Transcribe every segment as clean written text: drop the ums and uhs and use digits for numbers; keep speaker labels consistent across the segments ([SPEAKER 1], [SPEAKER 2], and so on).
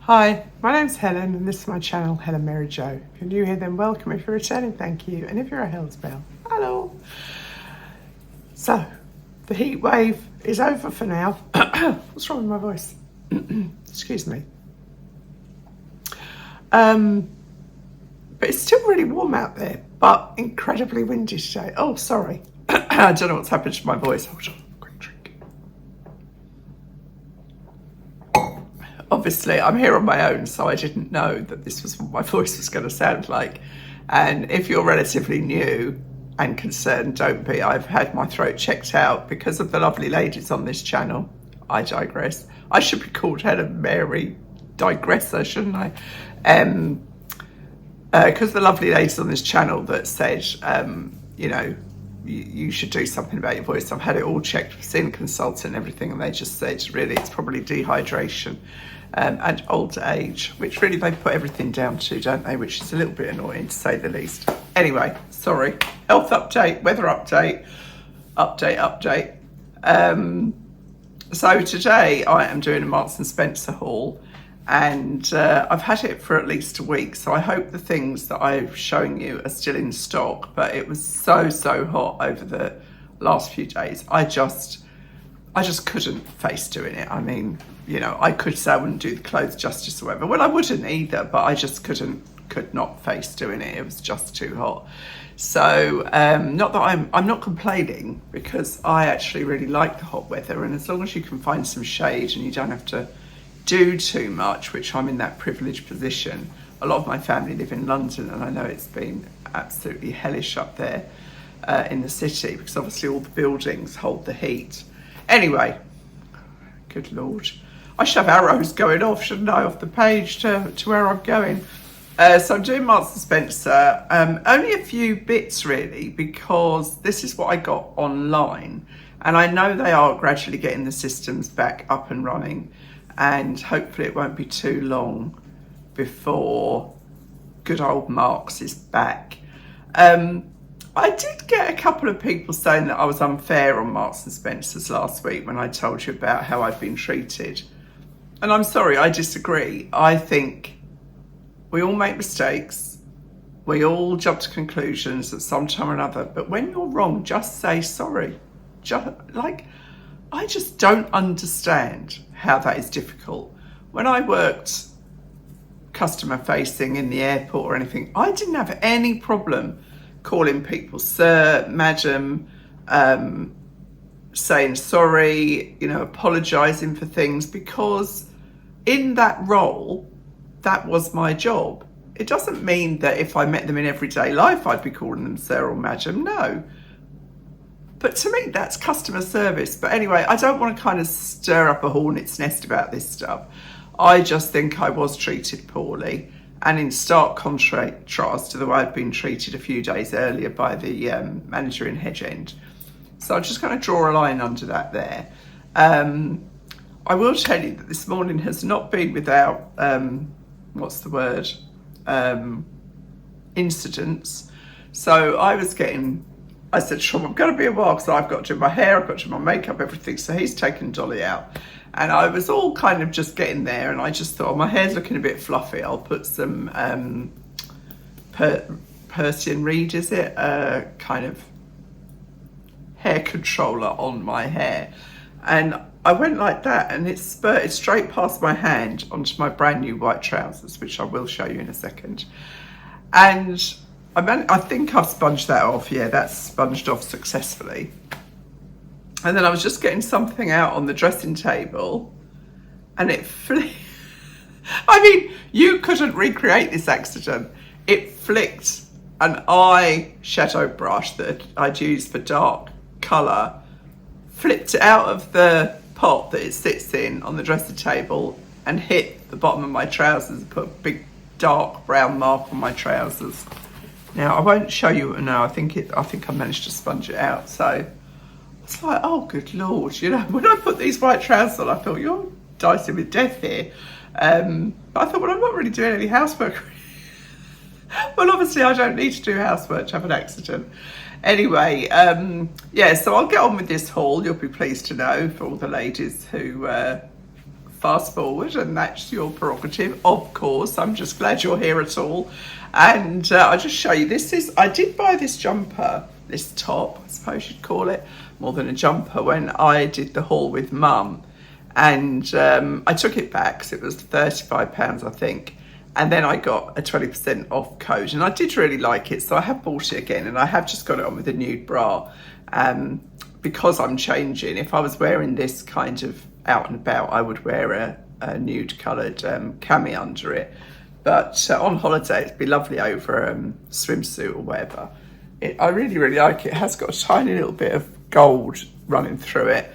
[SPEAKER 1] Hi, my name's Helen and this is my channel, Helen Mary Jo. If you're new here, then welcome. If you're returning, thank you. And if you're a Hell's Bell, hello. So, the heat wave is over for now. What's wrong with my voice? Excuse me. But it's still really warm out there, but incredibly windy today. Oh, sorry. I don't know what's happened to my voice. Hold on. Obviously, I'm here on my own, so I didn't know that this was what my voice was going to sound like. And if you're relatively new and concerned, don't be. I've had my throat checked out because of the lovely ladies on this channel. I digress. I should be called Helen Mary Digressor, shouldn't I? Because the lovely ladies on this channel that said, you should do something about your voice. I've had it all checked, I've seen a consultant and everything, and they just said, really, it's probably dehydration and old age, which really they put everything down to, don't they? Which is a little bit annoying, to say the least. Anyway, sorry. Health update, weather update. So today I am doing a Marks and Spencer haul, and I've had it for at least a week, so I hope the things that I'm showing you are still in stock. But it was so hot over the last few days. I just couldn't face doing it. I mean, I could say I wouldn't do the clothes justice or whatever. Well, I wouldn't either, but I just could not face doing it. It was just too hot. So not that I'm not complaining, because I actually really like the hot weather, and as long as you can find some shade and you don't have to do too much, which I'm in that privileged position. A lot of my family live in London, and I know it's been absolutely hellish up there in the city, because obviously all the buildings hold the heat. Anyway, good Lord. I should have arrows going off, shouldn't I, off the page to where I'm going. So I'm doing Marks and Spencer. Only a few bits really, because this is what I got online, and I know they are gradually getting the systems back up and running, and hopefully it won't be too long before good old Marks is back. I did get a couple of people saying that I was unfair on Marks and Spencer's last week when I told you about how I've been treated. And I'm sorry, I disagree. I think we all make mistakes. We all jump to conclusions at some time or another. But when you're wrong, just say sorry. I just don't understand how that is difficult. When I worked customer facing in the airport or anything, I didn't have any problem calling people sir, madam, saying sorry, apologising for things, because in that role, that was my job. It doesn't mean that if I met them in everyday life, I'd be calling them sir or madam, no. But to me, that's customer service. But anyway, I don't want to kind of stir up a hornet's nest about this stuff. I just think I was treated poorly, and in stark contrast to the way I'd been treated a few days earlier by the manager in Hedge End. So I'm just going to draw a line under that there. I will tell you that this morning has not been without, incidents. So I said, Sean, I'm going to be a while, because I've got to do my hair, I've got to do my makeup, everything. So he's taken Dolly out. And I was all kind of just getting there, and I just thought, my hair's looking a bit fluffy. I'll put some Persian Reed, is it? Kind of hair controller on my hair. And I went like that, and it spurted straight past my hand onto my brand new white trousers, which I will show you in a second. And I think I've sponged that off. Yeah, that's sponged off successfully. And then I was just getting something out on the dressing table, and it I mean, you couldn't recreate this accident. It flicked an eye shadow brush that I'd used for dark colour, flipped it out of the pot that it sits in on the dressing table, and hit the bottom of my trousers and put a big dark brown mark on my trousers. Now, I won't show you it now. I think I managed to sponge it out. So it's like, oh, good Lord. When I put these white trousers on, I thought, you're dicing with death here. But I thought, well, I'm not really doing any housework. Well, obviously, I don't need to do housework to have an accident. Anyway, so I'll get on with this haul. You'll be pleased to know, for all the ladies who fast forward, and that's your prerogative, of course. I'm just glad you're here at all. And I'll just show you, I did buy this jumper, this top, I suppose you'd call it, more than a jumper, when I did the haul with Mum. And I took it back because it was £35, I think. And then I got a 20% off code, and I did really like it. So I have bought it again, and I have just got it on with a nude bra. Because I'm changing, if I was wearing this kind of out and about, I would wear a nude coloured cami under it. But on holiday, it'd be lovely over a swimsuit or whatever. I really, really like it. It has got a tiny little bit of gold running through it.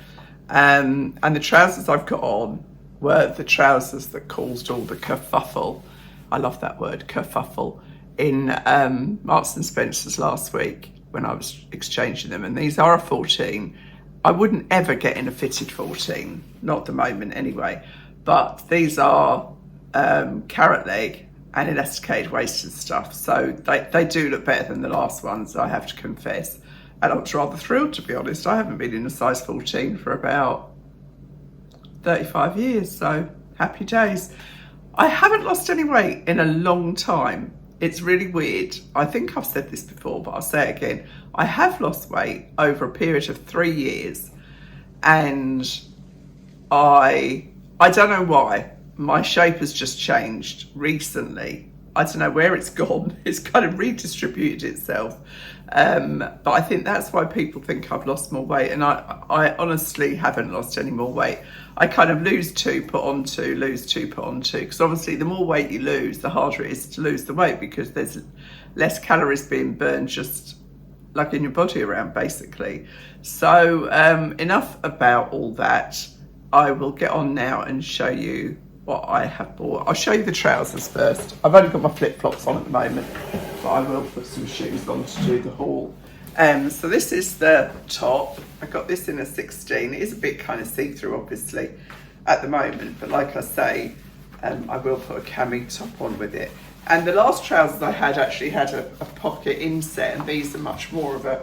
[SPEAKER 1] And the trousers I've got on were the trousers that caused all the kerfuffle. I love that word, kerfuffle, in Marks and Spencer's last week when I was exchanging them. And these are a 14. I wouldn't ever get in a fitted 14, not at the moment anyway. But these are carrot leg and elasticated waisted stuff. So they do look better than the last ones, I have to confess. And I was rather thrilled, to be honest. I haven't been in a size 14 for about 35 years, so happy days. I haven't lost any weight in a long time. It's really weird. I think I've said this before, but I'll say it again. I have lost weight over a period of 3 years, and I don't know why. My shape has just changed recently. I don't know where it's gone. It's kind of redistributed itself. But I think that's why people think I've lost more weight. And I honestly haven't lost any more weight. I kind of lose 2, put on 2, lose 2, put on 2. Because obviously the more weight you lose, the harder it is to lose the weight, because there's less calories being burned just like in your body around, basically. So enough about all that. I will get on now and show you what I have bought. I'll show you the trousers first. I've only got my flip-flops on at the moment, but I will put some shoes on to do the haul. So this is the top. I got this in a 16. It is a bit kind of see-through, obviously, at the moment, but like I say, I will put a cami top on with it. And the last trousers I had actually had a pocket inset, and these are much more of a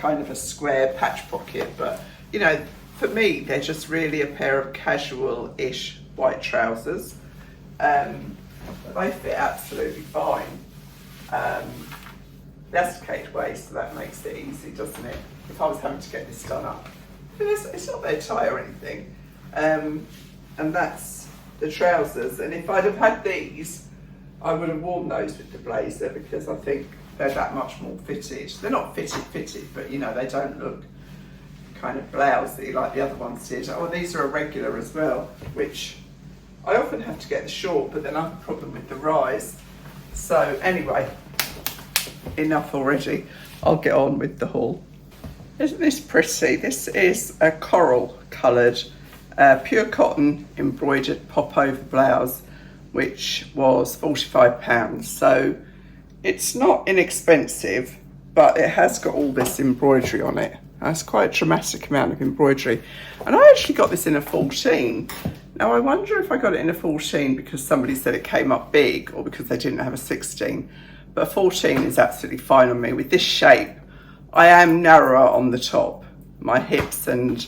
[SPEAKER 1] kind of a square patch pocket. But, you know, for me, they're just really a pair of casual-ish white trousers. They fit absolutely fine. Elasticated waist, so that makes it easy, doesn't it? If I was having to get this done up. It's not very tight or anything. And that's the trousers. And if I'd have had these, I would have worn those with the blazer, because I think they're that much more fitted. They're not fitted, but you know, they don't look kind of blousey like the other ones did. Oh, these are a regular as well, which I often have to get the short, but then I have a problem with the rise. So anyway, enough already. I'll get on with the haul. Isn't this pretty? This is a coral coloured, pure cotton embroidered popover blouse, which was £45. So it's not inexpensive, but it has got all this embroidery on it. That's quite a dramatic amount of embroidery. And I actually got this in a 14. Now I wonder if I got it in a 14 because somebody said it came up big, or because they didn't have a 16. But a 14 is absolutely fine on me. With this shape, I am narrower on the top. My hips and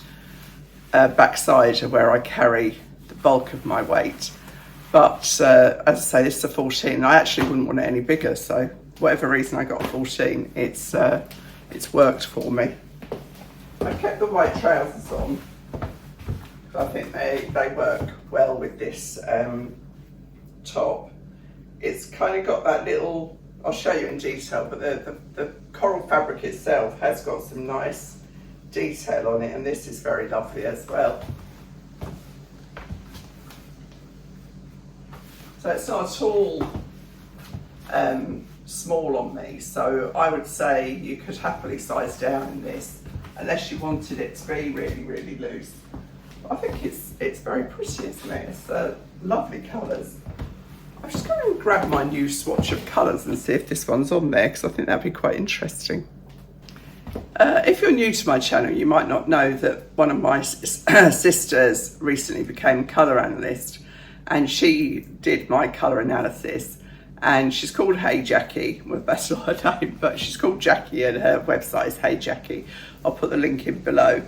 [SPEAKER 1] backside are where I carry the bulk of my weight. But as I say, this is a 14. I actually wouldn't want it any bigger. So whatever reason I got a 14, it's worked for me. I kept the white trousers on. I think they work well with this top. It's kind of got that little, I'll show you in detail, but the coral fabric itself has got some nice detail on it, and this is very lovely as well. So it's not at all small on me, so I would say you could happily size down in this, unless you wanted it to be really, really loose. I think it's very pretty, isn't it? It's lovely colours. I'm just going to grab my new swatch of colours and see if this one's on there, because I think that'd be quite interesting. If you're new to my channel, you might not know that one of my sisters recently became a colour analyst, and she did my colour analysis, and she's called Hey Jackie. Well, that's not her name, but she's called Jackie, and her website is Hey Jackie. I'll put the link in below.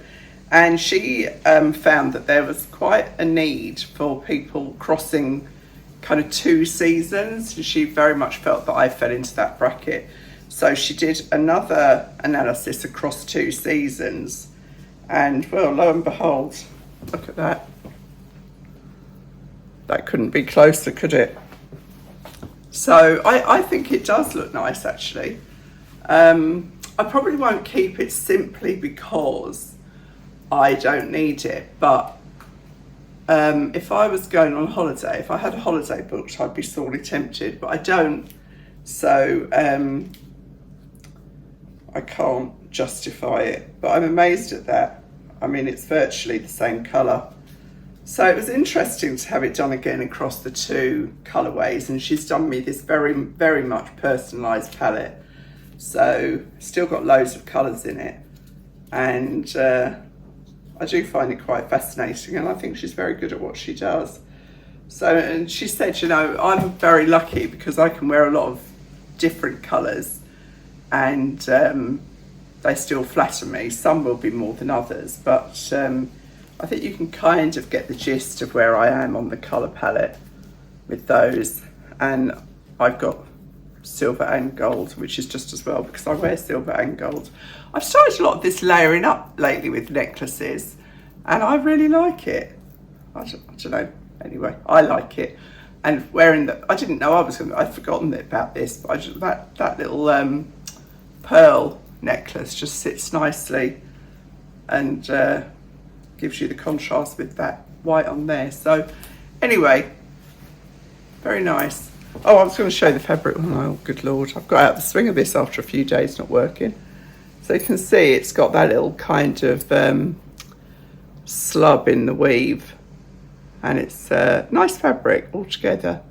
[SPEAKER 1] And she found that there was quite a need for people crossing kind of 2 seasons. And she very much felt that I fell into that bracket. So she did another analysis across 2 seasons. And well, lo and behold, look at that. That couldn't be closer, could it? So I think it does look nice, actually. I probably won't keep it simply because I don't need it, but if I was going on holiday, if I had a holiday booked, I'd be sorely tempted, but I don't, so I can't justify it, but I'm amazed at that. I mean, it's virtually the same colour. So it was interesting to have it done again across the 2 colourways, and she's done me this very, very much personalised palette. So still got loads of colours in it, and I do find it quite fascinating, and I think she's very good at what she does. So, and she said, you know, I'm very lucky because I can wear a lot of different colours, and they still flatter me. Some will be more than others, but I think you can kind of get the gist of where I am on the colour palette with those. And I've got silver and gold, which is just as well because I wear silver and gold. I've started a lot of this layering up lately with necklaces, and I really like it. I don't know. Anyway, I like it. And wearing the, I didn't know I'd forgotten about this, but that little pearl necklace just sits nicely and gives you the contrast with that white on there. So anyway, very nice. Oh, I was going to show the fabric. Oh, good Lord. I've got out the swing of this after a few days not working. So you can see it's got that little kind of slub in the weave. And it's nice fabric altogether.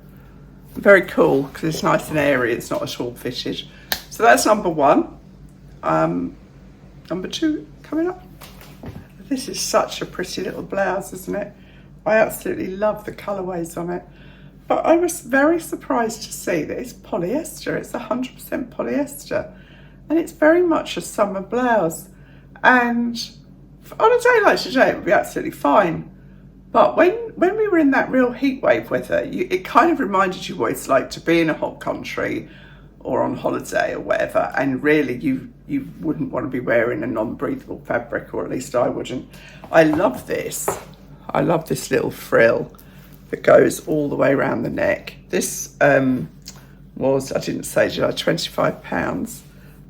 [SPEAKER 1] Very cool because it's nice and airy. It's not at all fitted. So that's number 1. Number 2 coming up. This is such a pretty little blouse, isn't it? I absolutely love the colourways on it. But I was very surprised to see that it's polyester. It's 100% polyester. And it's very much a summer blouse. And on a day like today, it would be absolutely fine. But when we were in that real heat wave weather, it kind of reminded you what it's like to be in a hot country or on holiday or whatever. And really, you wouldn't want to be wearing a non-breathable fabric, or at least I wouldn't. I love this. I love this little frill that goes all the way around the neck. This was, I didn't say, did I, £25.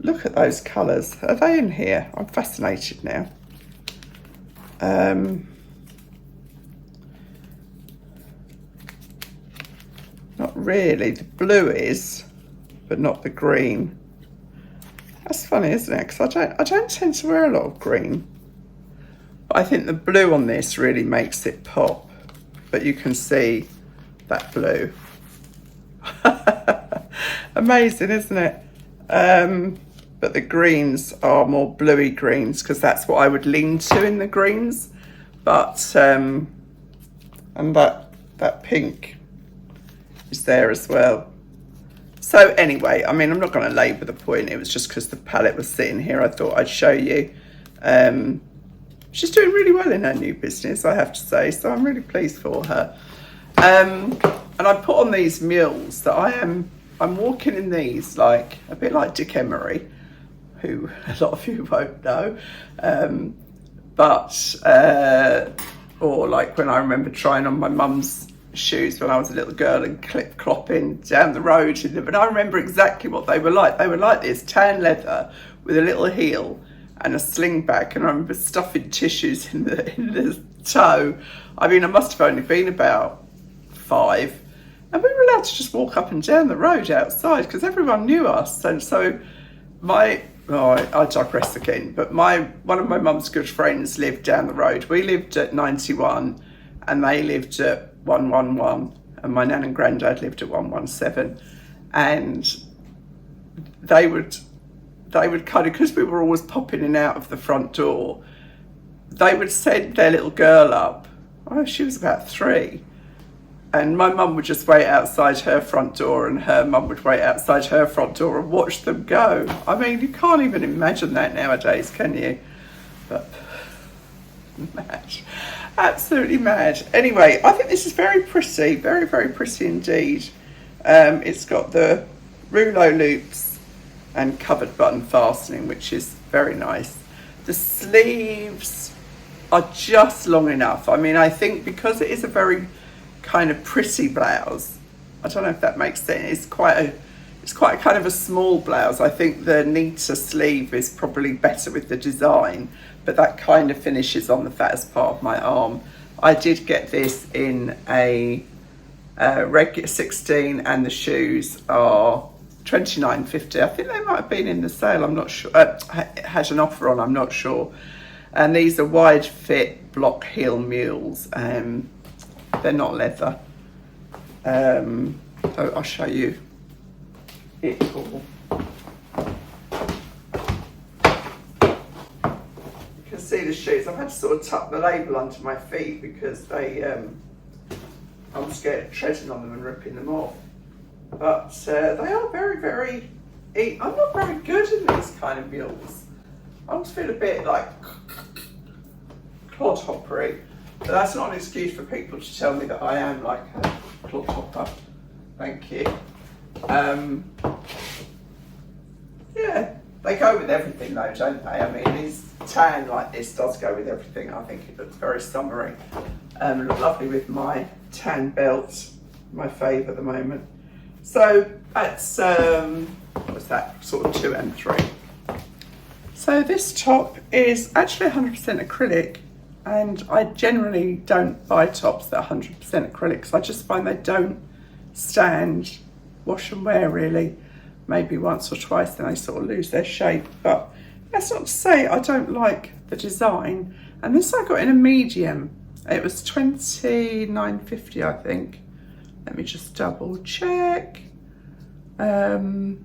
[SPEAKER 1] Look at those colours. Are they in here? I'm fascinated now. Not really. The blue is, but not the green. That's funny, isn't it? Because I don't tend to wear a lot of green. But I think the blue on this really makes it pop. But you can see that blue. Amazing, isn't it? But the greens are more bluey greens because that's what I would lean to in the greens. But, and that pink is there as well. So anyway, I mean, I'm not going to labour the point. It was just because the palette was sitting here. I thought I'd show you. She's doing really well in her new business, I have to say. So I'm really pleased for her. And I put on these Mules that I'm walking in these like a bit like Dick Emery, who a lot of you won't know. Or like when I remember trying on my mum's shoes when I was a little girl and clip-clopping down the road in them. But I remember exactly what they were like. They were like this, tan leather with a little heel and a sling bag. And I remember stuffing tissues in the toe. I mean, I must have only been about 5. And we were allowed to just walk up and down the road outside because everyone knew us. And so I digress again. But one of my mum's good friends lived down the road. We lived at 91 and they lived at 111, and my nan and granddad lived at 117, and they would kind of, because we were always popping in and out of the front door, they would send their little girl up. Oh, she was about 3, and my mum would just wait outside her front door, and her mum would wait outside her front door and watch them go. I mean, you can't even imagine that nowadays, can you? But Mad. Absolutely mad. Anyway, I think this is very pretty, very, very pretty indeed. It's got the rouleau loops and covered button fastening, which is very nice. The sleeves are just long enough. I mean, I think because it is a very kind of pretty blouse, I don't know if that makes sense. It's quite a kind of a small blouse. I think the neater sleeve is probably better with the design, but that kind of finishes on the fattest part of my arm. I did get this in a regular 16, and the shoes are $29.50. I think they might have been in the sale. I'm not sure. Had an offer on. I'm not sure. And these are wide fit block heel mules. They're not leather. So I'll show you it all. You can see the shoes. I've had to sort of tuck the label under my feet because I'm scared of treading on them and ripping them off. But they are very, very. I'm not very good in these kind of mules. I almost feel a bit like clodhoppery. But that's not an excuse for people to tell me that I am like a clodhopper. Thank you. Yeah, they go with everything though, don't they? I mean, these tan like this does go with everything. I think it looks very summery. Look lovely with my tan belt, my fave at the moment. So that's what's that, sort of 2 and 3. So this top is actually 100% acrylic, and I generally don't buy tops that are 100% acrylic because I just find they don't stand wash and wear really. Maybe once or twice, then they sort of lose their shape. But that's not to say I don't like the design. And this I got in a medium. It was $29.50, I think. Let me just double check. Oh,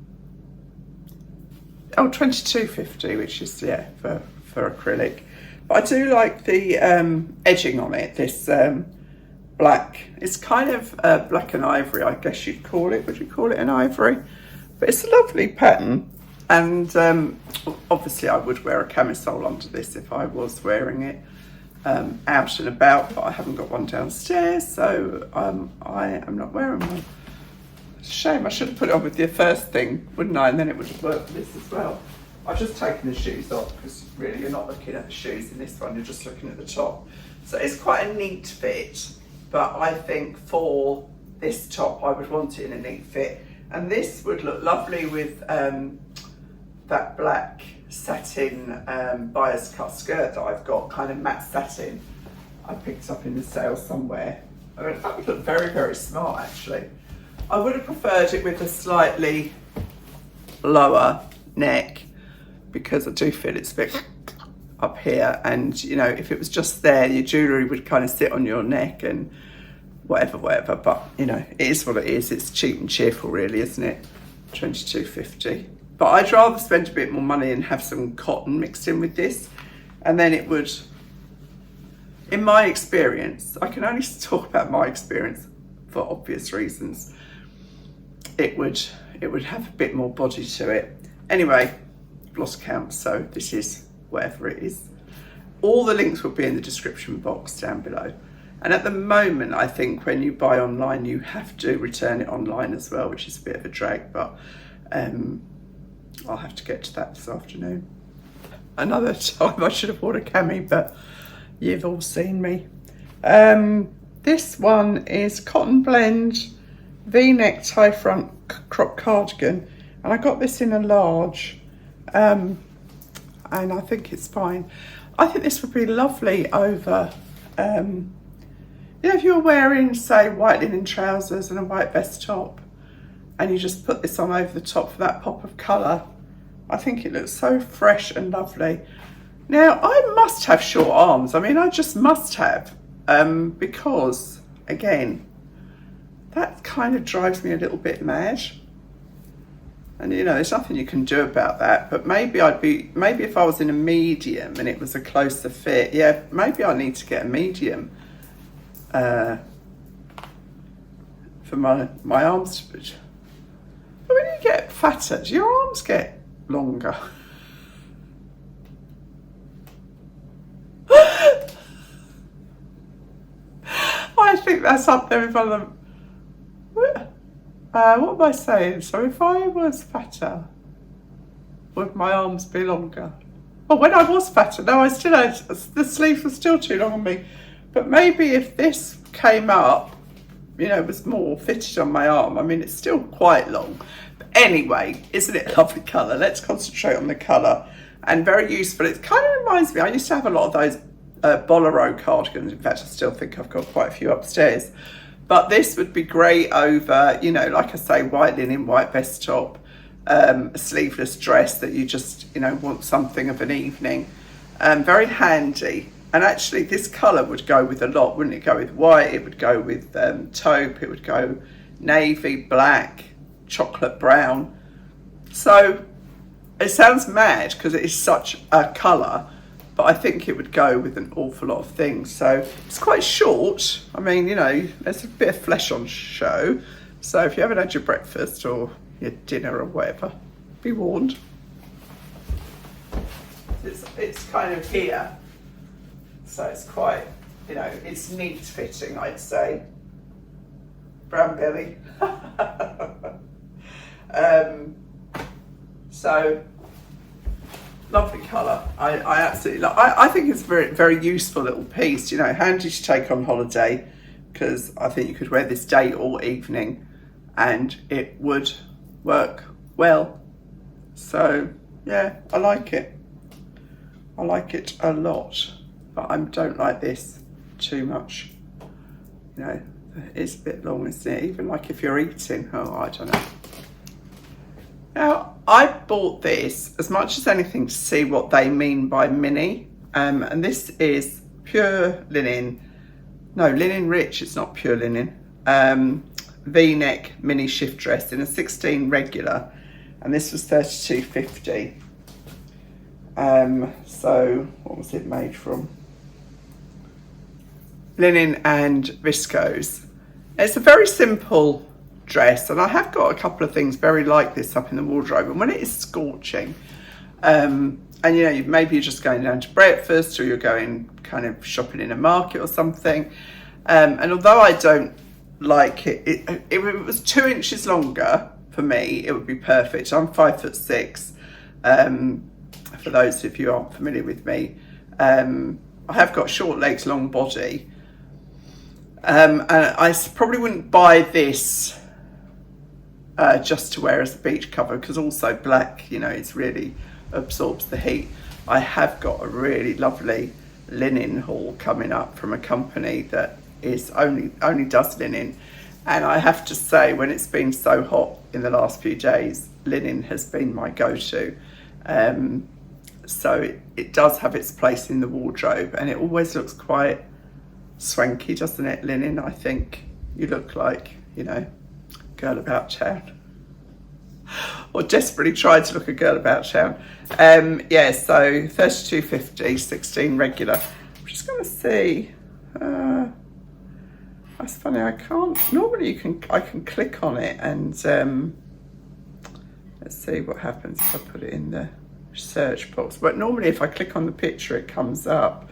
[SPEAKER 1] $22.50, which is, yeah, for acrylic. But I do like the edging on it, this black. It's kind of black and ivory, I guess you'd call it. Would you call it an ivory? But it's a lovely pattern. And obviously I would wear a camisole under this if I was wearing it out and about, but I haven't got one downstairs, so I am not wearing one. It's a shame. I should have put it on with the first thing, wouldn't I? And then it would have worked for this as well. I've just taken the shoes off because really you're not looking at the shoes in this one, you're just looking at the top. So it's quite a neat fit, but I think for this top I would want it in a neat fit. And this would look lovely with that black satin bias cut skirt that I've got, kind of matte satin. I picked up in the sale somewhere. I mean, that would look very, very smart actually. I would have preferred it with a slightly lower neck because I do feel it's a bit up here, and you know, if it was just there, your jewellery would kind of sit on your neck and whatever, but you know, it is what it is. It's cheap and cheerful really, isn't it? $22.50. But I'd rather spend a bit more money and have some cotton mixed in with this, and then it would, in my experience, I can only talk about my experience for obvious reasons, it would have a bit more body to it. Anyway, I've lost count, so this is whatever it is. All the links will be in the description box down below. And at the moment, I think when you buy online, you have to return it online as well, which is a bit of a drag, but I'll have to get to that this afternoon. Another time I should have bought a cami, but you've all seen me. This one is cotton blend V-neck tie front crop cardigan, and I got this in a large, and I think it's fine. I think this would be lovely over, you know, if you're wearing, say, white linen trousers and a white vest top, and you just put this on over the top for that pop of colour. I think it looks so fresh and lovely. Now, I must have short arms. I mean, I just must have, because, again, that kind of drives me a little bit mad. And, you know, there's nothing you can do about that. But maybe maybe if I was in a medium and it was a closer fit, yeah, maybe I need to get a medium for my arms. But when you get fatter, do your arms get longer? that's up there with one of them. What am I saying? So if I was fatter, would my arms be longer? Well, when I was fatter, no, I still had, the sleeves were still too long on me. But maybe if this came up, you know, was more fitted on my arm. I mean, it's still quite long. But anyway, isn't it a lovely colour? Let's concentrate on the colour. And very useful. It kind of reminds me, I used to have a lot of those bolero cardigans. In fact, I still think I've got quite a few upstairs. But this would be great over, you know, like I say, white linen, white vest top, a sleeveless dress that you just, you know, want something of an evening. Very handy. And actually this colour would go with a lot, wouldn't it? Go with white, it would go with taupe, it would go navy, black, chocolate brown. So it sounds mad because it is such a colour, but I think it would go with an awful lot of things. So it's quite short. I mean, you know, there's a bit of flesh on show. So if you haven't had your breakfast or your dinner or whatever, be warned. It's kind of here. So it's quite, you know, it's neat fitting, I'd say. Brown belly. So lovely colour. I absolutely love. I think it's a very, very useful little piece. You know, handy to take on holiday because I think you could wear this day or evening, and it would work well. So yeah, I like it. I like it a lot, but I don't like this too much. You know, it's a bit long, isn't it? Even like if you're eating. Oh, I don't know. Now, I bought this as much as anything to see what they mean by mini. And this is pure linen. No, linen rich, it's not pure linen. V-neck mini shift dress in a 16 regular. And this was $32.50. So what was it made from? Linen and viscose. It's a very simple dress, and I have got a couple of things very like this up in the wardrobe, and when it is scorching, and you know, maybe you're just going down to breakfast or you're going kind of shopping in a market or something, and although I don't like it, if it was 2 inches longer for me, it would be perfect. I'm 5'6". For those of you who aren't familiar with me, I have got short legs, long body, and I probably wouldn't buy this just to wear as a beach cover, because also black, you know, it really absorbs the heat. I have got a really lovely linen haul coming up from a company that is only does linen, and I have to say, when it's been so hot in the last few days, linen has been my go-to. So it does have its place in the wardrobe, and it always looks quite swanky, doesn't it? Linen, I think you look like, you know, girl about town, or desperately tried to look a girl about town. Yeah, so $32.50, 16 regular. I'm just going to see. That's funny. I can't. Normally, I can click on it and let's see what happens if I put it in the search box. But normally, if I click on the picture, it comes up.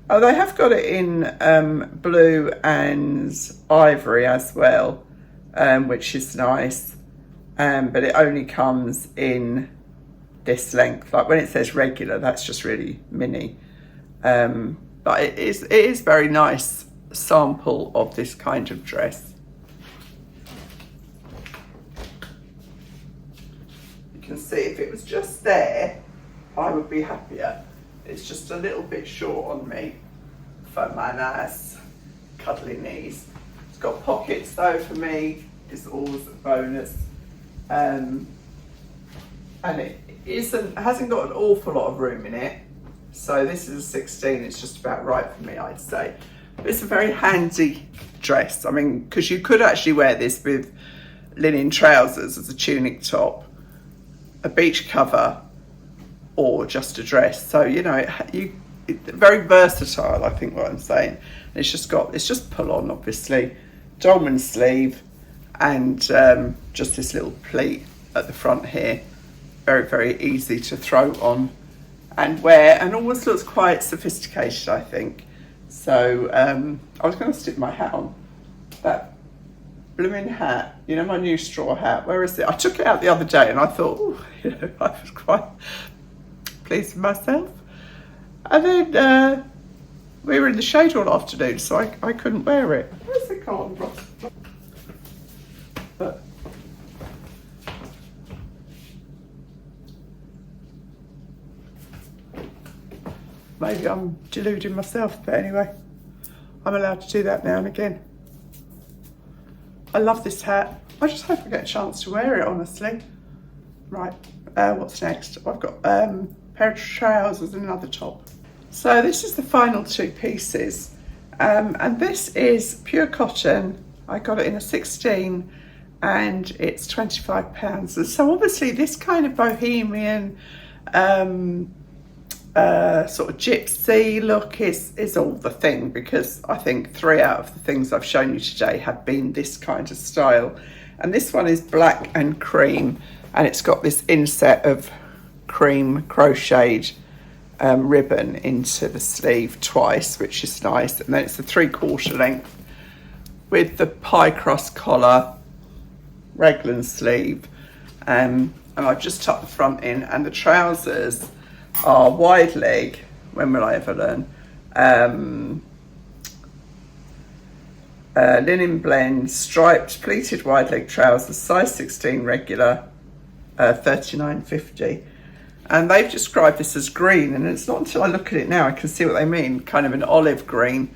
[SPEAKER 1] Oh, they have got it in blue and ivory as well, which is nice. But it only comes in this length. Like when it says regular, that's just really mini. But it is very nice sample of this kind of dress. You can see if it was just there, I would be happier. It's just a little bit short on me for my nice cuddly knees. It's got pockets though, for me. It's always a bonus. And it hasn't got an awful lot of room in it. So this is a 16, it's just about right for me, I'd say. But it's a very handy dress. I mean, because you could actually wear this with linen trousers as a tunic top, a beach cover, or just a dress. So, you know, it's very versatile, I think what I'm saying. And it's just pull on, obviously, dolman sleeve, and just this little pleat at the front here. Very, very easy to throw on and wear, and almost looks quite sophisticated, I think. So I was going to stick my hat on, that blooming hat, you know, my new straw hat, where is it? I took it out the other day and I thought, oh, you know, I was quite pleased with myself. And then we were in the shade all afternoon, so I couldn't wear it. Where's the cotton bra? But maybe I'm deluding myself, but anyway, I'm allowed to do that now and again. I love this hat. I just hope I get a chance to wear it, honestly. Right, what's next? I've got a pair of trousers and another top. So this is the final two pieces. And this is pure cotton. I got it in a 16 and it's £25. And so obviously this kind of bohemian, sort of gypsy look is all the thing, because I think 3 out of the things I've shown you today have been this kind of style. And this one is black and cream, and it's got this inset of cream crocheted ribbon into the sleeve twice, which is nice. And then it's a 3/4 length with the pie crust collar, raglan sleeve, and I've just tucked the front in. And the trousers are wide leg. When will I ever learn? Linen blend, striped, pleated wide leg trousers, size 16 regular, $39.50. And they've described this as green, and it's not until I look at it now I can see what they mean, kind of an olive green.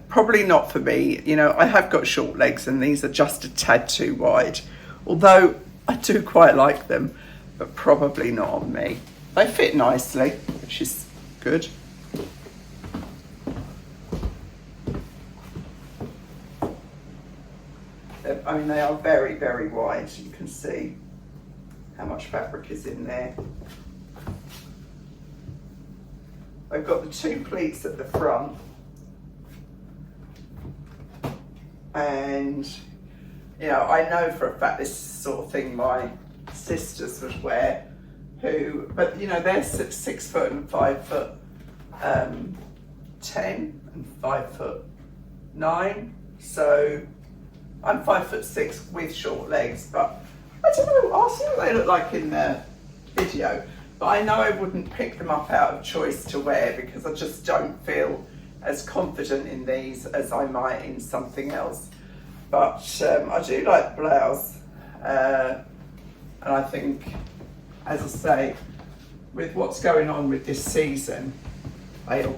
[SPEAKER 1] Probably not for me. You know, I have got short legs and these are just a tad too wide, although I do quite like them, but probably not on me. They fit nicely, which is good. I mean, they are very, very wide. You can see how much fabric is in there. I've got the 2 pleats at the front, and you know, I know for a fact this sort of thing my sisters would wear, but you know, they're 6 foot and 5 foot 10 and 5 foot 9, so I'm 5 foot 6 with short legs, but I don't know, I'll see what they look like in the video, but I know I wouldn't pick them up out of choice to wear, because I just don't feel as confident in these as I might in something else. But I do like the blouse, and I think, as I say, with what's going on with this season,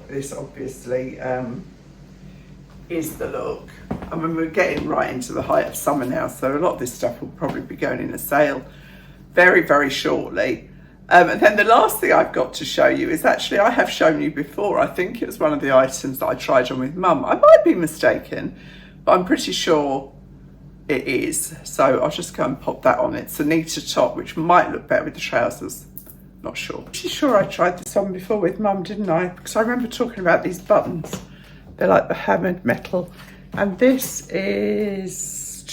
[SPEAKER 1] this obviously is the look. I mean, we're getting right into the height of summer now, so a lot of this stuff will probably be going in a sale very, very shortly. And then the last thing I've got to show you is, actually, I have shown you before. I think it was one of the items that I tried on with Mum. I might be mistaken, but I'm pretty sure it is. So I'll just go and pop that on. It's a neater top, which might look better with the trousers. Not sure. I'm pretty sure I tried this on before with Mum, didn't I? Because I remember talking about these buttons. They're like the hammered metal. And this is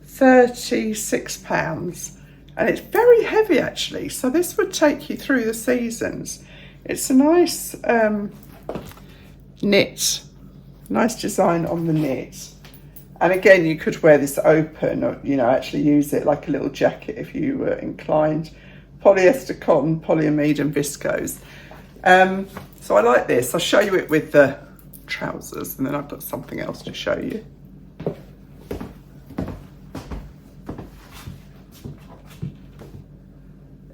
[SPEAKER 1] £36. And it's very heavy, actually. So this would take you through the seasons. It's a nice knit. Nice design on the knit. And again, you could wear this open, or, you know, actually use it like a little jacket if you were inclined. Polyester, cotton, polyamide and viscose. So I like this. I'll show you it with the trousers, and then I've got something else to show you.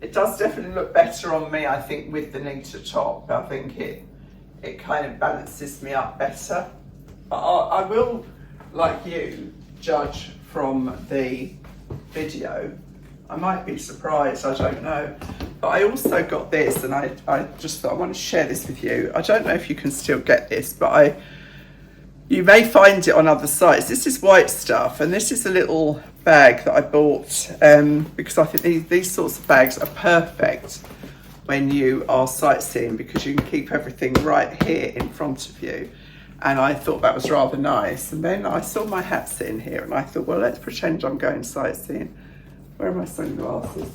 [SPEAKER 1] It does definitely look better on me, I think, with the neater top. I think it kind of balances me up better. But I will, like you, judge from the video. I might be surprised, I don't know. But I also got this, and I just thought I want to share this with you. I don't know if you can still get this, but you may find it on other sites. This is white stuff, and this is a little bag that I bought because I think these sorts of bags are perfect when you are sightseeing, because you can keep everything right here in front of you. And I thought that was rather nice. And then I saw my hat sitting here, and I thought, well, let's pretend I'm going sightseeing. Where are my sunglasses?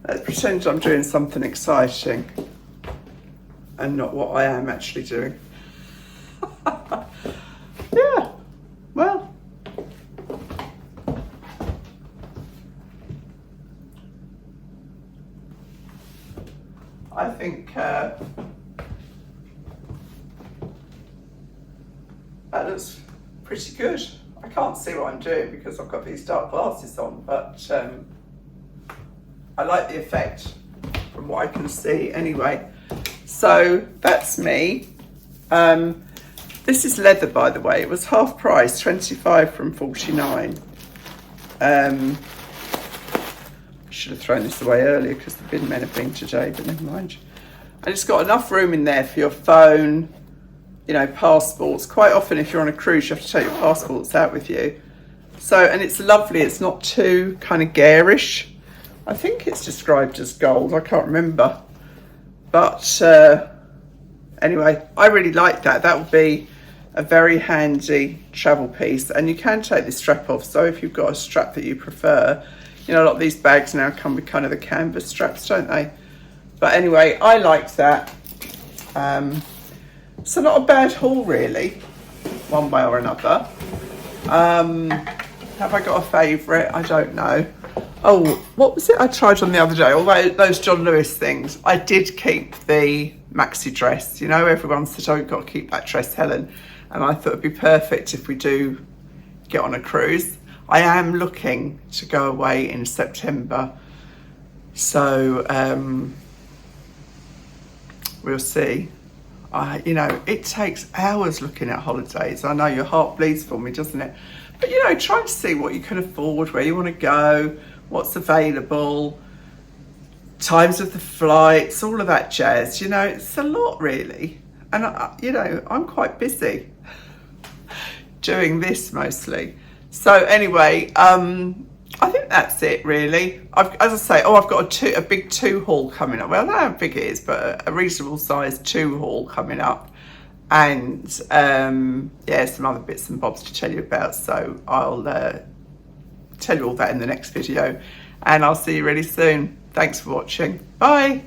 [SPEAKER 1] Let's pretend I'm doing something exciting. and not what I am actually doing. Yeah, well, I think that looks pretty good. I can't see what I'm doing because I've got these dark glasses on, but I like the effect from what I can see anyway. So that's me. This is leather, by the way. It was half price, 25 from 49. Should have thrown this away earlier because the bin men have been today, but never mind. And it's got enough room in there for your phone, you know, passports. Quite often if you're on a cruise, you have to take your passports out with you. So, and it's lovely. It's not too kind of garish. I think it's described as gold. I can't remember. But anyway, I really like that. That would be a very handy travel piece. And you can take the strap off. So if you've got a strap that you prefer, you know, a lot of these bags now come with kind of the canvas straps, don't they? But anyway, I like that. So not a bad haul, really, one way or another. Have I got a favourite? I don't know. Oh, what was it I tried on the other day? Although those John Lewis things, I did keep the maxi dress. You know, everyone said, oh, you've got to keep that dress, Helen. And I thought it'd be perfect if we do get on a cruise. I am looking to go away in September. So we'll see. You know, it takes hours looking at holidays. I know your heart bleeds for me, doesn't it? But, you know, try to see what you can afford, where you want to go, what's available, times of the flights, all of that jazz. You know, it's a lot, really. And, you know, I'm quite busy doing this mostly. So anyway, I think that's it, really. As I say, I've got a big 2 haul coming up. Well, I don't know how big it is, but a reasonable sized 2 haul coming up. And yeah, some other bits and bobs to tell you about. So I'll tell you all that in the next video. And I'll see you really soon. Thanks for watching. Bye.